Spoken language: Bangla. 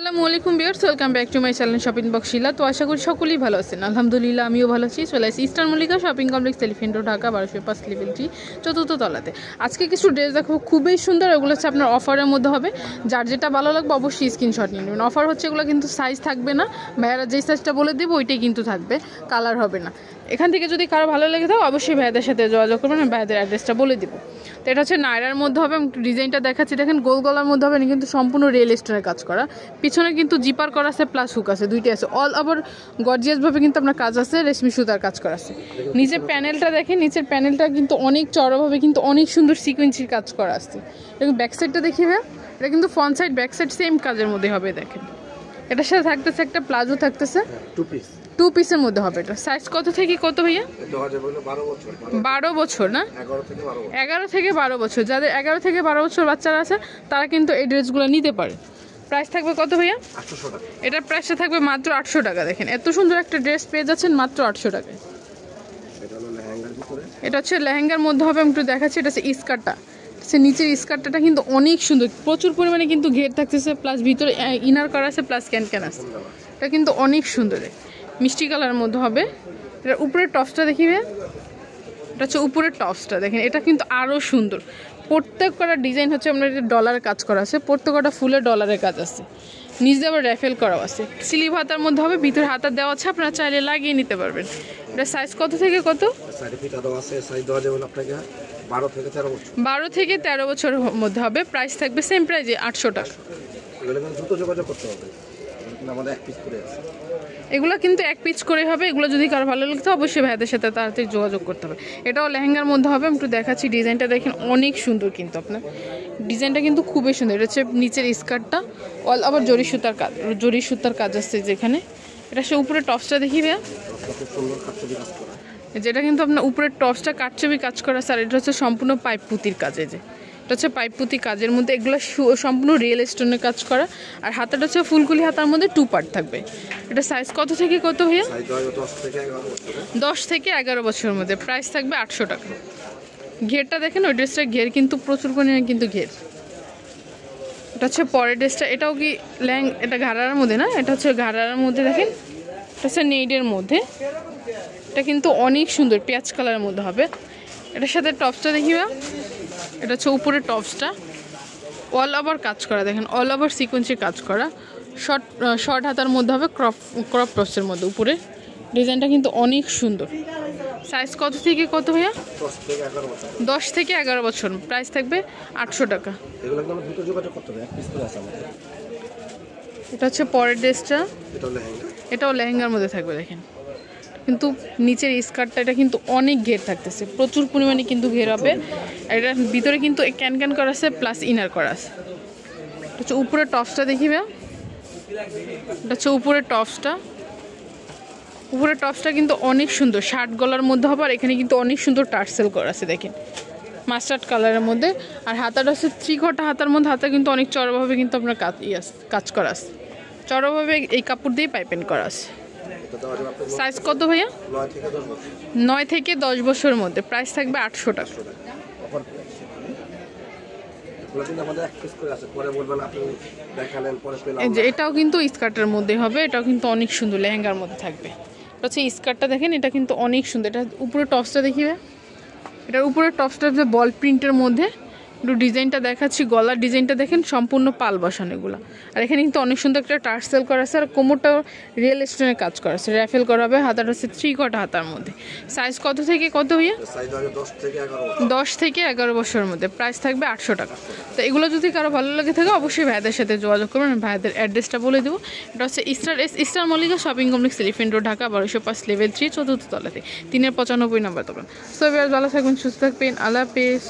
আসসালামু আলাইকুম viewers, welcome back to my channel shopping box Shila. তো আশা করি সকলেই ভালো আছেন। আলহামদুলিল্লাহ আমিও ভালো আছি। চলে আসি eastern Mallika shopping complex, elephant road, Dhaka 1205 level 3 চতুর্থ তলাতে। আজকে কিছু ড্রেস দেখো, খুবই সুন্দর। এগুলো হচ্ছে আপনার অফারের মধ্যে হবে। যার যেটা ভালো লাগবে অবশ্যই স্ক্রিনশট নিয়ে নেবেন। অফার হচ্ছে এগুলো কিন্তু সাইজ থাকবে না, ভাইয়ারা যেই সাইজটা বলে দেবো ওইটাই কিন্তু থাকবে, কালার হবে না। এখান থেকে যদি কারো ভালো লেগে থাকে অবশ্যই ভাইয়াদের সাথে যোগাযোগ করবেন, আমি ভাইয়াদের অ্যাড্রেসটা বলে দিব। তো এটা হচ্ছে নায়রার মধ্যে হবে। ডিজাইনটা দেখাচ্ছি, দেখেন গোল গলার মধ্যে হবে, কিন্তু সম্পূর্ণ রিয়েল স্টোনের কাজ করা। পিছনে কিন্তু জিপার করা আছে, প্লাস হুক আছে, দুইটাই আছে। অল ওভার গর্জিয়াসভাবে কিন্তু আপনার কাজ আছে, রেশমি সুতার কাজ করা আছে। নিচের প্যানেলটা দেখেন, নিচের প্যানেলটা কিন্তু অনেক চড়াভাবে কিন্তু অনেক সুন্দর সিকোয়েন্সির কাজ করা আছে। দেখুন ব্যাক সাইডটা দেখিবে, এটা কিন্তু front side back side same কাজের মধ্যে হবে। দেখেন এটার সাথে থাকতেছে একটা প্লাজো থাকতেছে, টু পিসের মধ্যে হবে। এটা সাইজ কত থেকে কত ভাইয়া? 12 বছর না, 11 থেকে 12 বছর। যাদের 11 থেকে 12 বছর বাচ্চারা আছে তারা কিন্তু এই ড্রেসগুলো নিতে পারে। প্রাইস থাকবে কত ভাইয়া? 800 টাকা। এটার প্রাইসটা থাকবে মাত্র 800 টাকা। দেখেন এত সুন্দর একটা ড্রেস পেয়ে যাচ্ছেন মাত্র 800 টাকায়। এটা হচ্ছে লেহেঙ্গার মধ্যে হবে। আমি একটু দেখাচ্ছি, এটা হচ্ছে স্কার্টটা, সে নিচের স্কার্টটা কিন্তু অনেক সুন্দর, প্রচুর পরিমাণে কিন্তু ঘের থাকতেছে, প্লাস ভিতরে ইনার করা আছে, প্লাস ক্যান আছে। এটা কিন্তু অনেক সুন্দর, মিষ্টি কালারের মধ্যে হবে। এটার উপরের টপসটা দেখিবে, এটা হচ্ছে উপরের টপসটা দেখেন, এটা কিন্তু আরও সুন্দর। প্রত্যেক কটা ডিজাইন হচ্ছে আপনার ডলারের কাজ করা আছে, প্রত্যেক কটা ফুলের ডলারের কাজ আছে, নিচে আবার র্যাফেল করাও আছে। স্লিভ হাতার মধ্যে হবে, ভিতরে হাতা দেওয়া আছে, আপনারা চাইলে লাগিয়ে নিতে পারবেন। এটা সাইজ কত থেকে কত? 12 থেকে 13 বছরের মধ্যে হবে। প্রাইস থাকবে সেম প্রাইজে 800 টাকা। এগুলো কিন্তু এক পিস করে হবে। এগুলো যদি কারো ভালো লাগতো অবশ্যই ভাইদের সাথে তাড়াতাড়ি যোগাযোগ করতে হবে। এটাও লেহেঙ্গার মধ্যে হবে। আমি একটু দেখাচ্ছি ডিজাইনটা, দেখেন অনেক সুন্দর কিন্তু আপনার ডিজাইনটা কিন্তু খুবই সুন্দর। এটা হচ্ছে নিচের স্কার্টটা, অল আবার জরি সুতার কাজ আসছে যেখানে। এটা সে উপরে টপসটা দেখিবে, যেটা কিন্তু আপনার উপরের টপসটা কাটছবি কাজ করা আছে। আর এটা হচ্ছে সম্পূর্ণ পাইপ পুঁতির কাজে, যে এটা হচ্ছে পাইপ পুঁতি কাজের মধ্যে, এগুলো সম্পূর্ণ রিয়েল স্টোনের কাজ করা। আর হাতাটা হচ্ছে ফুলকুলি হাতার মধ্যে 2 পার্ট থাকবে। এটা সাইজ কত থেকে কত হয়ে? 10 থেকে 11 বছরের মধ্যে। প্রাইস থাকবে 800 টাকা। ঘেরটা দেখেন, ওই ড্রেসটার ঘের কিন্তু প্রচুর পরিমাণে কিন্তু ঘের। এটা হচ্ছে পরের ড্রেসটা, এটাও কি এটা ঘাড়ার মধ্যে না, এটা হচ্ছে ঘাড়ার মধ্যে। দেখেন এটা হচ্ছে নেইডের মধ্যে, এটা কিন্তু অনেক সুন্দর পেঁয়াজ কালারের মধ্যে হবে। এটার সাথে টপসটা দেখিবা, এটা হচ্ছে উপরের টপসটা, অল ওভার কাজ করা। দেখেন অল ওভার সিকোয়েন্সের কাজ করা, শর্ট হাতার মধ্যে হবে, ক্রপ টপসের মধ্যে। উপরে ডিজাইনটা কিন্তু অনেক সুন্দর। সাইজ কত থেকে কত ভাইয়া? 10 থেকে 11 বছর। প্রাইস থাকবে 800 টাকা। এটা হচ্ছে পরের ড্রেসটা, এটাও লেহেঙ্গার মধ্যে থাকবে। দেখেন কিন্তু নিচের স্কার্টটা, এটা কিন্তু অনেক ঘের থাকতেছে, প্রচুর পরিমাণে কিন্তু ঘের হবে। আর এটার ভিতরে কিন্তু ক্যান করা আছে, প্লাস ইনার করা আছে। এটা হচ্ছে উপরের টপসটা দেখিবে, এটা হচ্ছে উপরের টপসটা। উপরের টপসটা কিন্তু অনেক সুন্দর, শার্ট গলার মধ্যে হবে। আর এখানে কিন্তু অনেক সুন্দর টার্সেল করা আছে, দেখেন মাস্টার্ড কালারের মধ্যে। আর হাতাটা হচ্ছে 3 ঘটা হাতার মধ্যে, হাতা কিন্তু অনেক চড়াভাবে কিন্তু আপনার কাজ করা আছে, চড়াভাবে এই কাপড় দিয়ে পাইপেন করা আছে। সাইজ কত ভাইয়া? 9 থেকে 10 বছরের মধ্যে। প্রাইস থাকবে 800 টাকা। এটাও কিন্তু স্কার্টের মধ্যে হবে, এটাও কিন্তু অনেক সুন্দর, লেহেঙ্গার মধ্যে থাকবে। এটা হচ্ছে স্কার্টটা দেখেন, এটা কিন্তু অনেক সুন্দর। এটা উপরে টপসটা দেখিবে, এটার উপরে টপসটা হচ্ছে বল প্রিন্টের মধ্যে। একটু ডিজাইনটা দেখাচ্ছি, গলার ডিজাইনটা দেখেন সম্পূর্ণ পাল বসানো এগুলো। আর এখানে কিন্তু অনেক সুন্দর একটা টার্সেল করা আছে, আর কোমরটাও রিয়েল স্টোনের কাজ করা আছে, র্যাফেল করা হবে। হাতাটা হচ্ছে 3 ঘটা হাতার মধ্যে। সাইজ কত থেকে কত হইয়া? 10 থেকে 11 বছরের মধ্যে। প্রাইস থাকবে 800 টাকা। তো এগুলো যদি কারো ভালো লাগে থাকে অবশ্যই ভাইদের সাথে যোগাযোগ করবেন, ভাইদের অ্যাড্রেসটা বলে দেবো। এটা হচ্ছে Easter Mallika shopping complex, elephant road, Dhaka 1205 level 3 চতুর্থ তলাতে, 395 নম্বর দোকান। সো ভালো থাকবেন, সুস্থ থাকবেন, আল্লাহ হাফেজ।